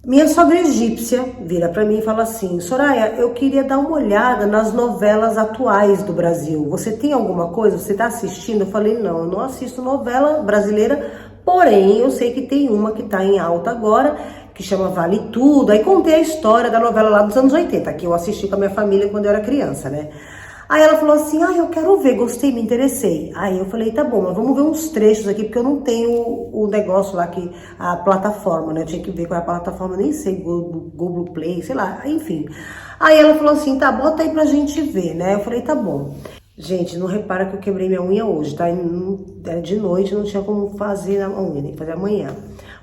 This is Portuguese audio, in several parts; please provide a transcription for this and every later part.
Minha sogra egípcia vira para mim e fala assim: Soraya, eu queria dar uma olhada nas novelas atuais do Brasil. Você tem alguma coisa? Você está assistindo? Eu falei: não, eu não assisto novela brasileira, porém eu sei que tem uma que está em alta agora, que chama Vale Tudo. Aí contei a história da novela lá dos anos 80, que eu assisti com a minha família quando eu era criança, né? Aí ela falou assim: eu quero ver, gostei, me interessei. Aí eu falei: tá bom, mas vamos ver uns trechos aqui, porque eu não tenho o negócio lá, que a plataforma, né? Eu tinha que ver qual é a plataforma, nem sei, Google Play, sei lá, enfim. Aí ela falou assim: tá, bota aí pra gente ver, né? Eu falei: tá bom. Gente, não repara que eu quebrei minha unha hoje, tá? Era de noite, não tinha como fazer a unha, nem fazer amanhã.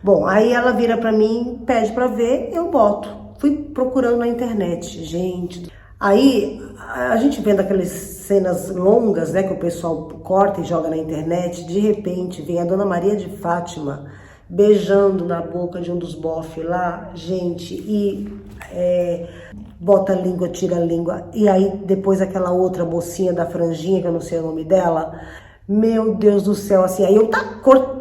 Bom, aí ela vira pra mim, pede pra ver, eu boto. Fui procurando na internet, gente. Aí, a gente vendo aquelas cenas longas, né, que o pessoal corta e joga na internet, de repente vem a Dona Maria de Fátima beijando na boca de um dos bofes lá, gente, e bota a língua, tira a língua, e aí depois aquela outra mocinha da franjinha, que eu não sei o nome dela, meu Deus do céu, assim, aí eu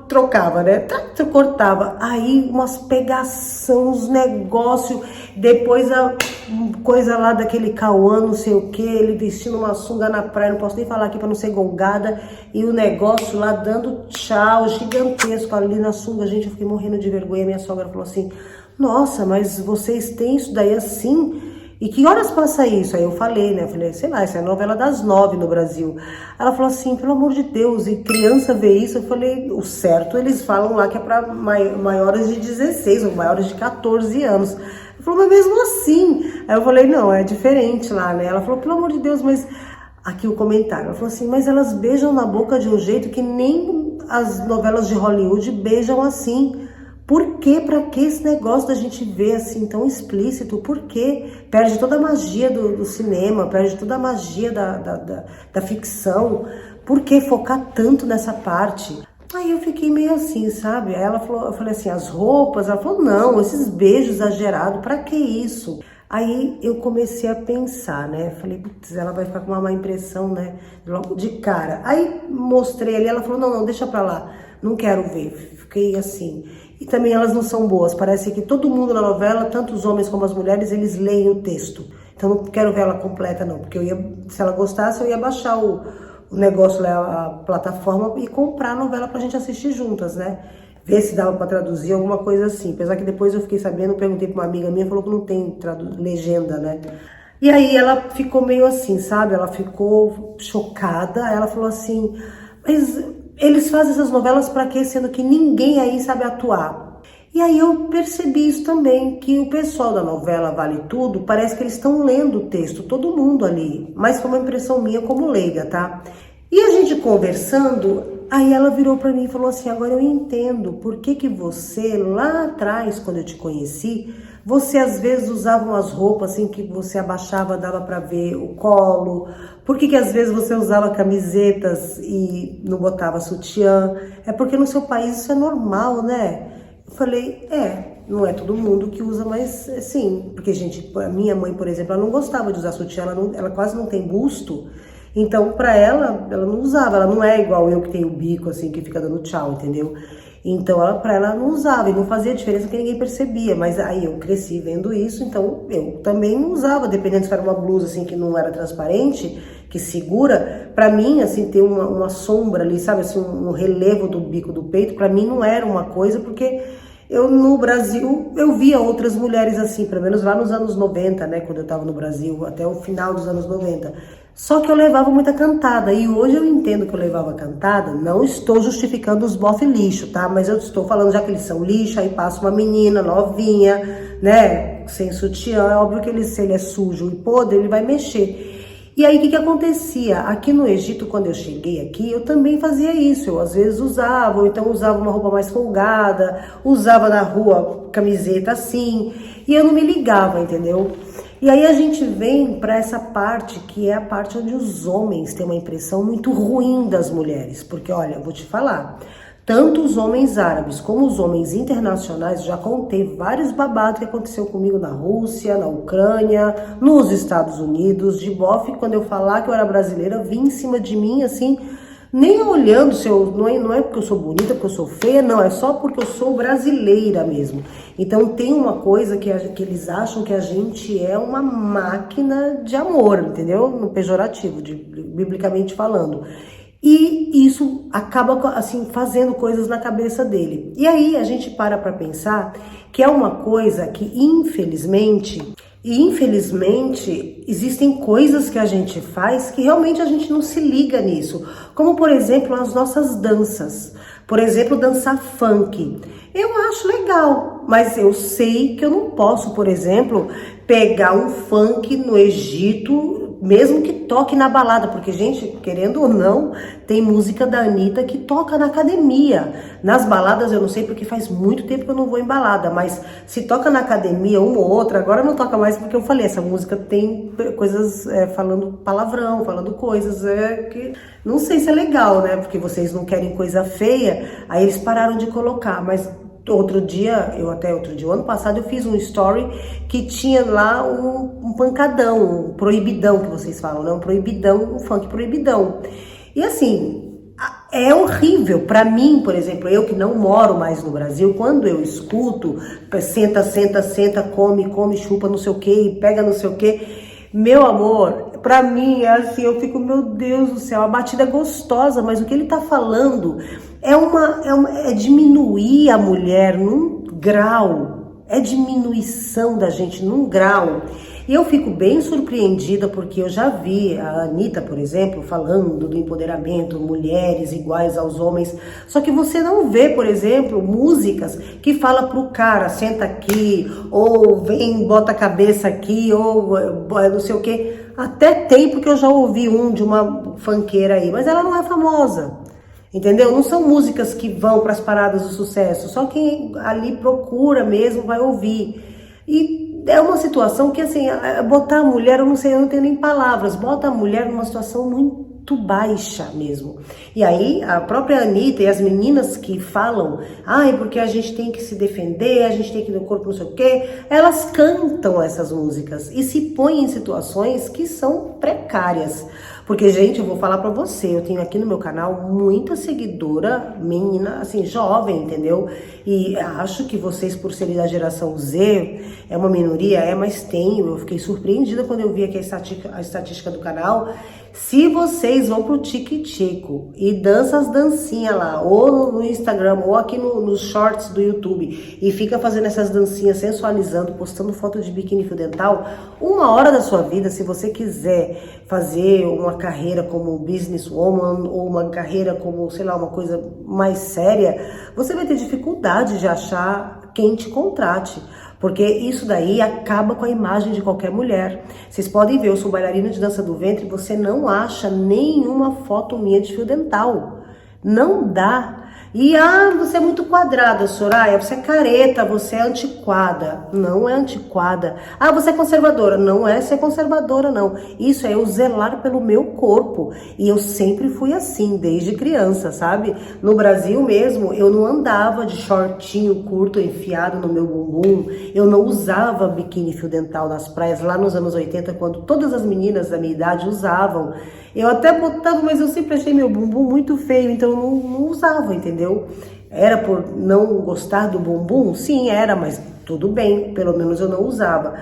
trocava, né? Cortava. Aí umas pegação, uns negócios. Depois a coisa lá daquele Cauã, não sei o que, ele vestindo uma sunga na praia, não posso nem falar aqui pra não ser gongada. E o negócio lá dando tchau, gigantesco ali na sunga. Gente, eu fiquei morrendo de vergonha. Minha sogra falou assim: nossa, mas vocês têm isso daí assim? E que horas passa isso? Aí eu falei, né? Eu falei: sei lá, isso é a novela das 9 no Brasil. Ela falou assim: pelo amor de Deus, e criança vê isso? Eu falei: o certo, eles falam lá que é para maiores de 16 ou maiores de 14 anos. Ela falou: mas mesmo assim. Aí eu falei: não, é diferente lá, né? Ela falou: pelo amor de Deus, mas... Aqui o comentário, ela falou assim: mas elas beijam na boca de um jeito que nem as novelas de Hollywood beijam assim. Por quê? Pra que esse negócio da gente ver assim tão explícito? Por quê? Perde toda a magia do cinema, perde toda a magia da ficção. Por que focar tanto nessa parte? Aí eu fiquei meio assim, sabe? Aí ela falou, eu falei assim: as roupas? Ela falou: não, esses beijos exagerados, pra que isso? Aí eu comecei a pensar, né? Falei: putz, ela vai ficar com uma má impressão, né? Logo de cara. Aí mostrei ali, ela falou: não, não, deixa pra lá, não quero ver. Fiquei assim. E também elas não são boas. Parece que todo mundo na novela, tanto os homens como as mulheres, eles leem o texto. Então não quero ver ela completa, não. Porque se ela gostasse, eu ia baixar o negócio lá, a plataforma, e comprar a novela pra gente assistir juntas, né? Ver se dava pra traduzir, alguma coisa assim. Apesar que depois eu fiquei sabendo, perguntei pra uma amiga minha, falou que não tem legenda, né? E aí ela ficou meio assim, sabe? Ela ficou chocada. Ela falou assim: mas eles fazem essas novelas pra quê? Sendo que ninguém aí sabe atuar. E aí eu percebi isso também, que o pessoal da novela Vale Tudo, parece que eles estão lendo o texto, todo mundo ali. Mas foi uma impressão minha como leiga, tá? E a gente conversando, aí ela virou pra mim e falou assim: agora eu entendo por que você, lá atrás, quando eu te conheci, você às vezes usava umas roupas assim que você abaixava, dava pra ver o colo. Por que às vezes você usava camisetas e não botava sutiã? É porque no seu país isso é normal, né? Eu falei: não é todo mundo que usa, mas sim. Porque, gente, a minha mãe, por exemplo, ela não gostava de usar sutiã, ela quase não tem busto. Então, pra ela não usava, ela não é igual eu que tenho o bico, assim, que fica dando tchau, entendeu? Então, pra ela não usava, e não fazia diferença porque ninguém percebia, mas aí eu cresci vendo isso, então eu também não usava, dependendo se era uma blusa, assim, que não era transparente, que segura, pra mim, assim, ter uma sombra ali, sabe, assim, um relevo do bico do peito, pra mim não era uma coisa, porque eu, no Brasil, eu via outras mulheres assim, pelo menos lá nos anos 90, né, quando eu tava no Brasil, até o final dos anos 90. Só que eu levava muita cantada, e hoje eu entendo que eu levava cantada, não estou justificando os bofe lixo, tá? Mas eu estou falando, já que eles são lixo, aí passa uma menina novinha, né, sem sutiã, é óbvio que se ele é sujo e podre, ele vai mexer. E aí, o que acontecia? Aqui no Egito, quando eu cheguei aqui, eu também fazia isso. Eu, às vezes, usava, ou então usava uma roupa mais folgada, usava na rua camiseta assim, e eu não me ligava, entendeu? E aí a gente vem para essa parte, que é a parte onde os homens têm uma impressão muito ruim das mulheres. Porque, olha, eu vou te falar, tanto os homens árabes como os homens internacionais, já contei vários babados que aconteceu comigo na Rússia, na Ucrânia, nos Estados Unidos, de bofe, quando eu falar que eu era brasileira, vinha em cima de mim, assim, Nem olhando se eu, não é porque eu sou bonita, porque eu sou feia, não, é só porque eu sou brasileira mesmo. Então tem uma coisa que eles acham que a gente é uma máquina de amor, entendeu? No pejorativo, biblicamente falando. E isso acaba, assim, fazendo coisas na cabeça dele. E aí a gente para pensar que é uma coisa que, infelizmente, existem coisas que a gente faz que realmente a gente não se liga nisso. Como, por exemplo, as nossas danças. Por exemplo, dançar funk. Eu acho legal, mas eu sei que eu não posso, por exemplo, pegar um funk no Egito, mesmo que toque na balada, porque, gente, querendo ou não, tem música da Anitta que toca na academia. Nas baladas eu não sei, porque faz muito tempo que eu não vou em balada, mas se toca na academia uma ou outra, agora não toca mais porque eu falei, essa música tem coisas falando palavrão, falando coisas que não sei se é legal, né? Porque vocês não querem coisa feia, aí eles pararam de colocar, mas outro dia, o ano passado, eu fiz um story que tinha lá um pancadão, um proibidão que vocês falam, né? Um proibidão, um funk proibidão. E assim, é horrível. Pra mim, por exemplo, eu que não moro mais no Brasil, quando eu escuto, senta, come, chupa não sei o que, pega não sei o que, meu amor, pra mim é assim, eu fico, meu Deus do céu, a batida é gostosa, mas o que ele tá falando é diminuir a mulher num grau, é diminuição da gente num grau. E eu fico bem surpreendida porque eu já vi a Anitta, por exemplo, falando do empoderamento, mulheres iguais aos homens. Só que você não vê, por exemplo, músicas que fala pro cara, senta aqui, ou vem, bota a cabeça aqui, ou não sei o quê. Até tem, porque eu já ouvi de uma funkeira aí, mas ela não é famosa. Entendeu? Não são músicas que vão para as paradas do sucesso, só quem ali procura mesmo vai ouvir. E é uma situação que, assim, botar a mulher, eu não tenho nem palavras, bota a mulher numa situação muito baixa mesmo. E aí, a própria Anitta e as meninas que falam, porque a gente tem que se defender, a gente tem que ir no corpo não sei o quê, elas cantam essas músicas e se põem em situações que são precárias. Porque, gente, eu vou falar pra você, eu tenho aqui no meu canal muita seguidora, menina, assim, jovem, entendeu? E acho que vocês, por serem da geração Z, é uma minoria, mas tenho. Eu fiquei surpreendida quando eu vi aqui a estatística do canal. Se vocês vão pro Tico e dançam as dancinhas lá, ou no Instagram, ou aqui nos shorts do YouTube, e fica fazendo essas dancinhas, sensualizando, postando foto de biquíni fio dental, uma hora da sua vida, se você quiser fazer uma carreira como businesswoman, ou uma carreira como, sei lá, uma coisa mais séria, você vai ter dificuldade de achar quem te contrate. Porque isso daí acaba com a imagem de qualquer mulher. Vocês podem ver, eu sou bailarina de dança do ventre, você não acha nenhuma foto minha de fio dental. Não dá. E, você é muito quadrada, Soraya, você é careta, você é antiquada. Não é antiquada. Você é conservadora. Não é ser conservadora, não. Isso é eu zelar pelo meu corpo. E eu sempre fui assim, desde criança, sabe? No Brasil mesmo, eu não andava de shortinho curto enfiado no meu bumbum. Eu não usava biquíni fio dental nas praias lá nos anos 80, quando todas as meninas da minha idade usavam. Eu até botava, mas eu sempre achei meu bumbum muito feio, então eu não usava, entendeu? Era por não gostar do bumbum? Sim, era, mas tudo bem, pelo menos eu não usava.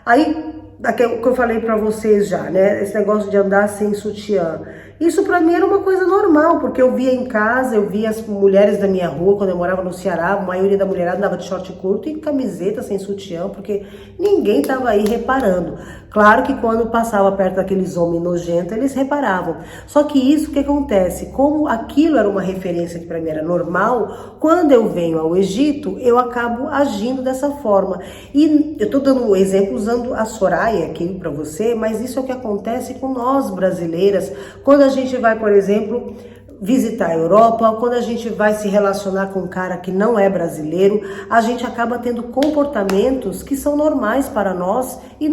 Aí, o que eu falei pra vocês já, né? Esse negócio de andar sem sutiã. Isso pra mim era uma coisa normal, porque eu via em casa, eu via as mulheres da minha rua, quando eu morava no Ceará, a maioria da mulherada andava de short curto e camiseta sem sutiã, porque ninguém tava aí reparando. Claro que quando passava perto daqueles homens nojentos, eles reparavam. Só que isso, o que acontece? Como aquilo era uma referência que pra mim era normal, quando eu venho ao Egito, eu acabo agindo dessa forma. E eu tô dando um exemplo usando a Soraya aqui pra você, mas isso é o que acontece com nós brasileiras, quando a gente vai, por exemplo, visitar a Europa, quando a gente vai se relacionar com um cara que não é brasileiro, a gente acaba tendo comportamentos que são normais para nós e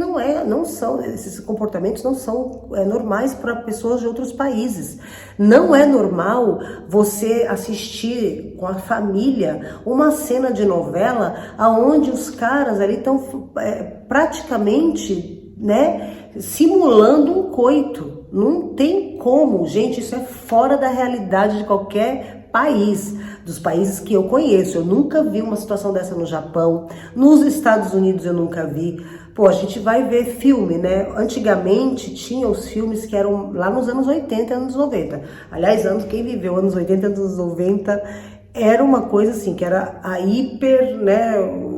esses comportamentos não são normais para pessoas de outros países. Não é normal você assistir com a família uma cena de novela onde os caras ali estão praticamente né, simulando um coito. Não tem como, gente, isso é fora da realidade de qualquer país, dos países que eu conheço. Eu nunca vi uma situação dessa no Japão, nos Estados Unidos eu nunca vi. Pô, a gente vai ver filme, né? Antigamente tinha os filmes que eram lá nos anos 80 e anos 90. Aliás, quem viveu anos 80 e anos 90 era uma coisa assim, que era a hiper, né?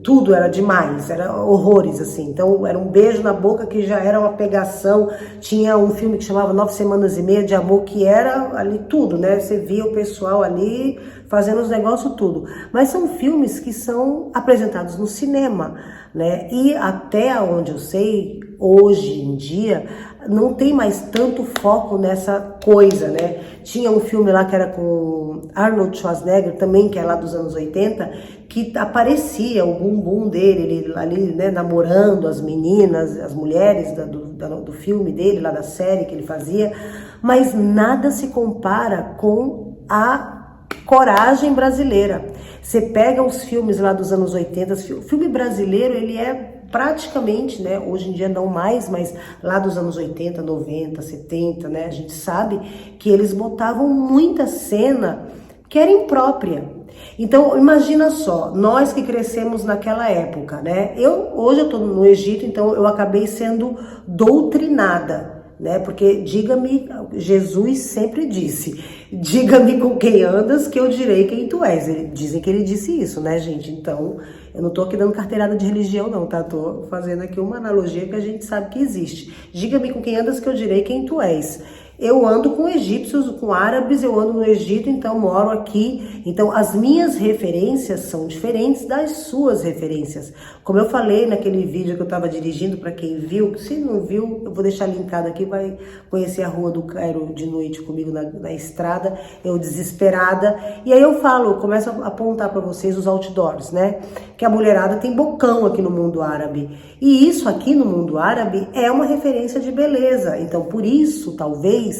Tudo era demais, era horrores, assim. Então era um beijo na boca que já era uma pegação. Tinha um filme que chamava 9 Semanas e Meia de Amor, que era ali tudo, né? Você via o pessoal ali fazendo os negócios tudo. Mas são filmes que são apresentados no cinema, né? E até onde eu sei, hoje em dia, não tem mais tanto foco nessa coisa, né? Tinha um filme lá que era com Arnold Schwarzenegger também, que é lá dos anos 80, que aparecia o bumbum dele, ele ali, né, namorando as meninas, as mulheres do filme dele, lá da série que ele fazia, mas nada se compara com a coragem brasileira. Você pega os filmes lá dos anos 80, o filme brasileiro, ele é praticamente, né, hoje em dia não mais, mas lá dos anos 80, 90, 70, né, a gente sabe que eles botavam muita cena que era imprópria. Então, imagina só, nós que crescemos naquela época, né, hoje eu tô no Egito, então eu acabei sendo doutrinada, né, porque diga-me, Jesus sempre disse, diga-me com quem andas que eu direi quem tu és. Dizem que ele disse isso, né, gente? Então, eu não tô aqui dando carteirada de religião não, tá? Tô fazendo aqui uma analogia que a gente sabe que existe. Diga-me com quem andas que eu direi quem tu és. Eu ando com egípcios, com árabes, eu ando no Egito, então moro aqui. Então as minhas referências são diferentes das suas referências. Como eu falei naquele vídeo que eu estava dirigindo, para quem viu, se não viu, eu vou deixar linkado aqui, vai conhecer a Rua do Cairo de noite comigo na estrada, eu desesperada. E aí eu começo a apontar para vocês os outdoors, né? Que a mulherada tem bocão aqui no mundo árabe. E isso aqui no mundo árabe é uma referência de beleza. Então por isso, talvez,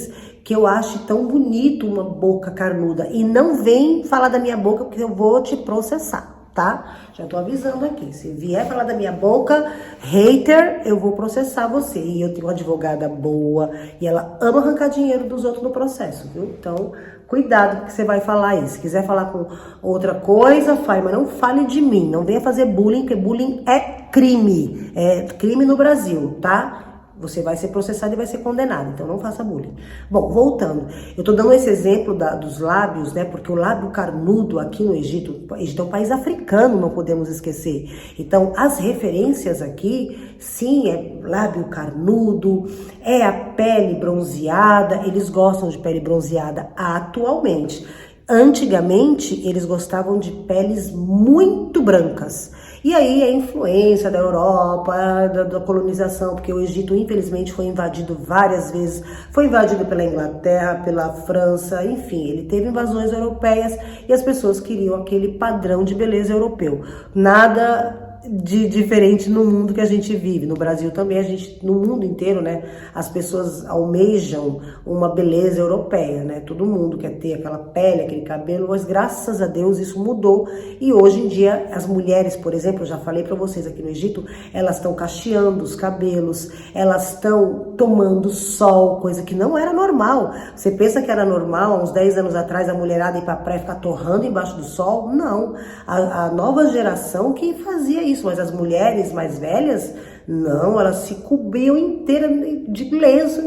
que eu ache tão bonito uma boca carnuda. E não vem falar da minha boca, porque eu vou te processar, tá? Já tô avisando aqui. Se vier falar da minha boca, hater, eu vou processar você. E eu tenho uma advogada boa, e ela ama arrancar dinheiro dos outros no processo, viu? Então, cuidado que você vai falar isso. Se quiser falar com outra coisa, fale, mas não fale de mim. Não venha fazer bullying, porque bullying é crime. É crime no Brasil, tá? Você vai ser processado e vai ser condenado, então não faça bullying. Bom, voltando, eu tô dando esse exemplo dos lábios, né, porque o lábio carnudo aqui no Egito, o Egito é um país africano, não podemos esquecer. Então, as referências aqui, sim, é lábio carnudo, é a pele bronzeada, eles gostam de pele bronzeada atualmente. Antigamente, eles gostavam de peles muito brancas. E aí a influência da Europa, da colonização, porque o Egito, infelizmente, foi invadido várias vezes. Foi invadido pela Inglaterra, pela França, enfim, ele teve invasões europeias e as pessoas queriam aquele padrão de beleza europeu. Nada de diferente no mundo que a gente vive. No Brasil também, no mundo inteiro, né, as pessoas almejam uma beleza europeia, né? Todo mundo quer ter aquela pele, aquele cabelo, mas graças a Deus isso mudou. E hoje em dia, as mulheres, por exemplo, eu já falei para vocês aqui no Egito, elas estão cacheando os cabelos, elas estão tomando sol, coisa que não era normal. Você pensa que era normal, há uns 10 anos atrás, a mulherada ir pra praia e ficar torrando embaixo do sol? Não. A nova geração que fazia isso, mas as mulheres mais velhas, não, elas se cobriam inteira de lenço,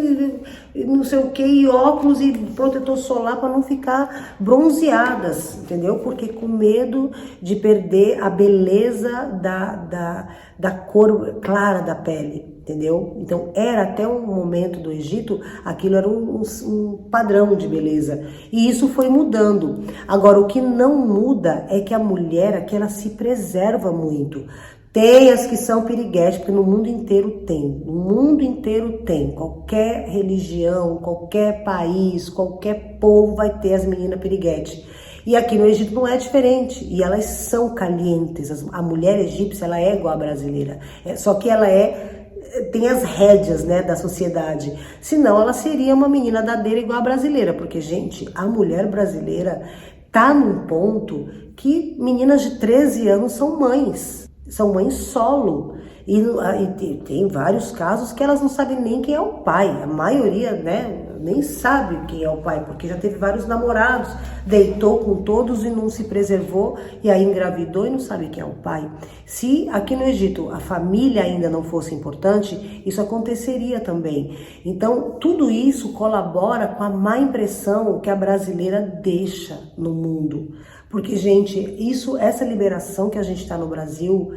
e não sei o que, e óculos e protetor solar para não ficar bronzeadas, entendeu? Porque com medo de perder a beleza da cor clara da pele, entendeu? Então era até um momento do Egito, aquilo era um padrão de beleza, e isso foi mudando. Agora, o que não muda é que a mulher aqui, ela se preserva muito. Tem as que são piriguetes, porque no mundo inteiro tem. No mundo inteiro tem. Qualquer religião, qualquer país, qualquer povo vai ter as meninas piriguetes. E aqui no Egito não é diferente. E elas são calientes. A mulher egípcia, ela é igual à brasileira. Só que ela tem as rédeas, né, da sociedade. Senão ela seria uma menina dadeira igual à brasileira. Porque, gente, a mulher brasileira tá num ponto que meninas de 13 anos são mães. são mães solo. E tem vários casos que elas não sabem nem quem é o pai. A maioria, né, nem sabe quem é o pai, porque já teve vários namorados, deitou com todos e não se preservou, e aí engravidou e não sabe quem é o pai. Se aqui no Egito a família ainda não fosse importante, isso aconteceria também. Então, tudo isso colabora com a má impressão que a brasileira deixa no mundo. Porque, gente, essa liberação que a gente está no Brasil,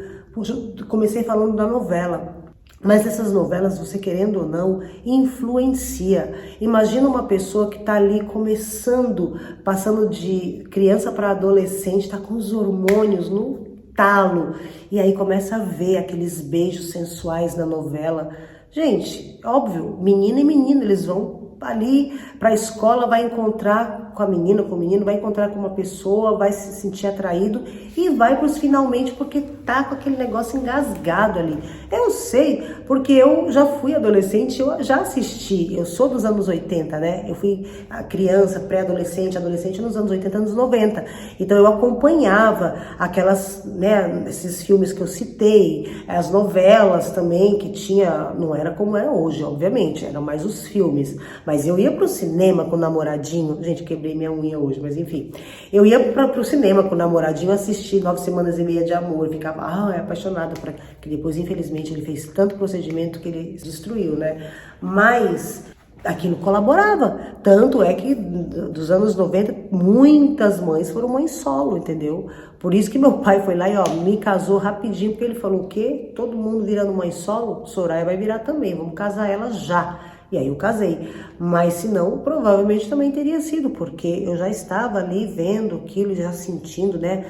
comecei falando da novela, mas essas novelas, você querendo ou não, influencia. Imagina uma pessoa que está ali começando, passando de criança para adolescente, está com os hormônios no talo, e aí começa a ver aqueles beijos sensuais na novela. Gente, óbvio, menina e menino, eles vão ali para a escola, vai encontrar com a menina, com o menino, vai encontrar com uma pessoa, vai se sentir atraído e vai para os finalmente, porque tá com aquele negócio engasgado ali. Eu sei, porque eu já fui adolescente, eu já assisti, eu sou dos anos 80, né? Eu fui criança, pré-adolescente, adolescente nos anos 80, anos 90. Então eu acompanhava aquelas, né, esses filmes que eu citei, as novelas também que tinha, não era como é hoje, obviamente, eram mais os filmes. Mas eu ia pro cinema com o namoradinho, gente, quebrei minha unha hoje, mas enfim. Eu ia pro cinema com o namoradinho assistir 9 Semanas e Meia de Amor, ficava apaixonada, que depois, infelizmente, ele fez tanto procedimento que ele destruiu, né? Mas aquilo colaborava. Tanto é que dos anos 90, muitas mães foram mães solo, entendeu? Por isso que meu pai foi lá e me casou rapidinho, porque ele falou: o quê? Todo mundo virando mãe solo? Soraya vai virar também, vamos casar ela já. E aí eu casei, mas se não, provavelmente também teria sido, porque eu já estava ali vendo aquilo, já sentindo, né,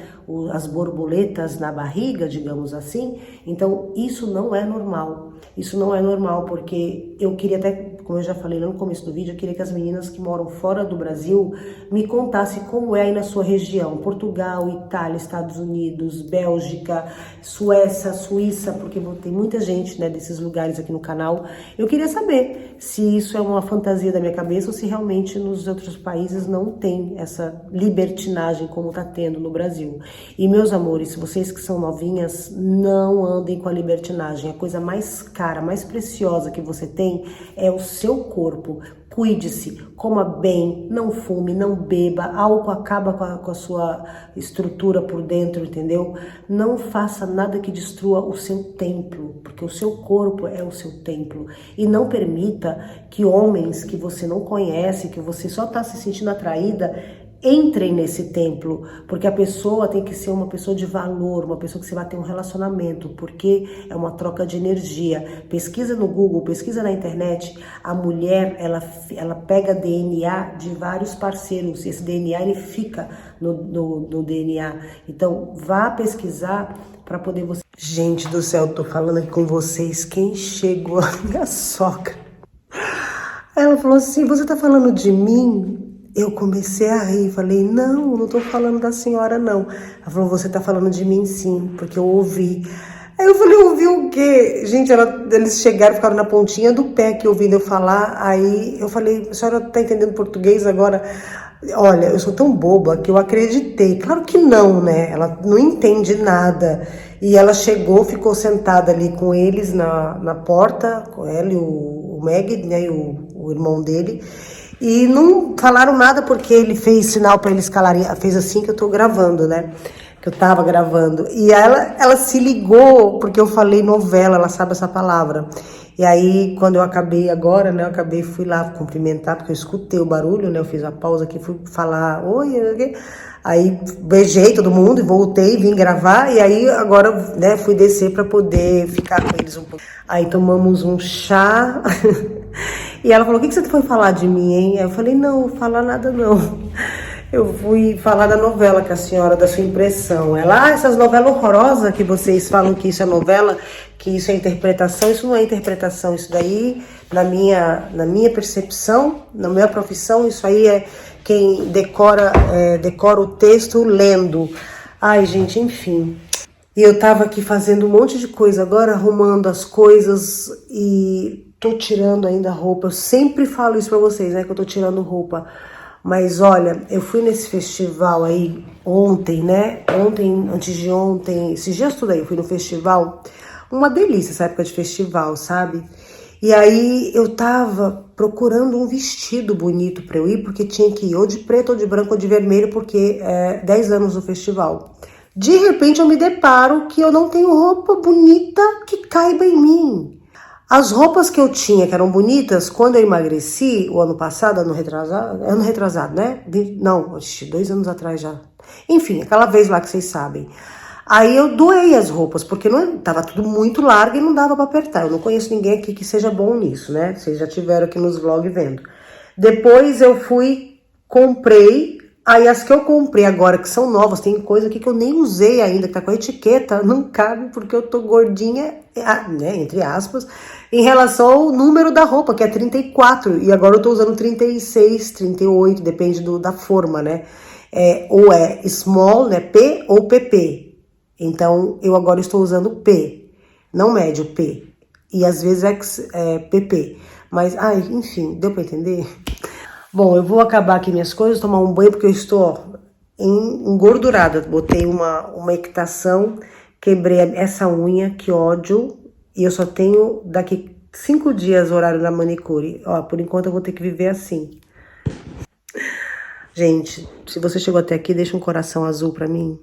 as borboletas na barriga, digamos assim. Então isso não é normal, isso não é normal, porque eu queria até, como eu já falei no começo do vídeo, eu queria que as meninas que moram fora do Brasil me contassem como é aí na sua região, Portugal, Itália, Estados Unidos, Bélgica, Suécia, Suíça, porque tem muita gente, né, desses lugares aqui no canal. Eu queria saber se isso é uma fantasia da minha cabeça ou se realmente nos outros países não tem essa libertinagem como tá tendo no Brasil. E meus amores, vocês que são novinhas, não andem com a libertinagem. A coisa mais cara, mais preciosa que você tem é o seu corpo. Cuide-se, coma bem, não fume, não beba, álcool acaba com a sua estrutura por dentro, entendeu? Não faça nada que destrua o seu templo, porque o seu corpo é o seu templo. E não permita que homens que você não conhece, que você só está se sentindo atraída, entrem nesse templo, porque a pessoa tem que ser uma pessoa de valor, uma pessoa que você vai ter um relacionamento, porque é uma troca de energia. Pesquisa no Google, pesquisa na internet, a mulher, ela pega DNA de vários parceiros, esse DNA ele fica no DNA, então vá pesquisar para poder você... Gente do céu, tô falando aqui com vocês, quem chegou? A minha sogra. Ela falou assim: você tá falando de mim? Eu comecei a rir, falei: não tô falando da senhora, não. Ela falou: você tá falando de mim, sim, porque eu ouvi. Aí eu falei: ouvi o quê? Gente, eles chegaram, ficaram na pontinha do pé que ouvindo eu falar. Aí eu falei: a senhora tá entendendo português agora? Olha, eu sou tão boba que eu acreditei. Claro que não, né? Ela não entende nada. E ela chegou, ficou sentada ali com eles na porta, com ela e o Meg, né, e o irmão dele. E não falaram nada porque ele fez sinal para eles calarem, fez assim que eu tô gravando, né? Que eu tava gravando. E ela se ligou porque eu falei novela, ela sabe essa palavra. E aí, quando eu acabei agora, né? Fui lá cumprimentar, porque eu escutei o barulho, né? Eu fiz a pausa aqui, fui falar oi. Aí beijei todo mundo e voltei, vim gravar. E aí agora, né, fui descer para poder ficar com eles um pouco. Aí tomamos um chá. E ela falou: o que você foi falar de mim, hein? Aí eu falei: não, falar nada não. Eu fui falar da novela com a senhora, da sua impressão. Ela: essas novelas horrorosas que vocês falam que isso é novela, que isso é interpretação. Isso não é interpretação, isso daí, na minha percepção, na minha profissão, isso aí é quem decora o texto lendo. Ai, gente, enfim. E eu tava aqui fazendo um monte de coisa agora, arrumando as coisas e tô tirando ainda a roupa. Eu sempre falo isso pra vocês, né, que eu tô tirando roupa. Mas olha, eu fui nesse festival aí ontem, né? Ontem, antes de ontem, esses dias tudo aí, eu fui no festival. Uma delícia essa época de festival, sabe? E aí eu tava procurando um vestido bonito pra eu ir, porque tinha que ir ou de preto, ou de branco, ou de vermelho, porque é 10 anos do festival. De repente eu me deparo que eu não tenho roupa bonita que caiba em mim. As roupas que eu tinha, que eram bonitas, quando eu emagreci, o ano passado, ano retrasado, né? Não, 2 anos atrás já. Enfim, aquela vez lá que vocês sabem. Aí eu doei as roupas, porque não tava tudo muito largo e não dava pra apertar. Eu não conheço ninguém aqui que seja bom nisso, né? Vocês já tiveram aqui nos vlogs vendo. Depois eu fui, comprei. Aí as que eu comprei agora, que são novas, tem coisa aqui que eu nem usei ainda, que tá com a etiqueta, não cabe porque eu tô gordinha, né, entre aspas, em relação ao número da roupa, que é 34, e agora eu tô usando 36, 38, depende da forma, né? Ou é small, né, P ou PP. Então, eu agora estou usando P, não médio, P. E às vezes é PP. Mas, enfim, deu pra entender? Bom, eu vou acabar aqui minhas coisas, tomar um banho, porque eu estou ó, engordurada. Botei uma equitação, quebrei essa unha, que ódio. E eu só tenho daqui 5 dias horário da manicure. Ó, por enquanto eu vou ter que viver assim. Gente, se você chegou até aqui, deixa um coração azul pra mim.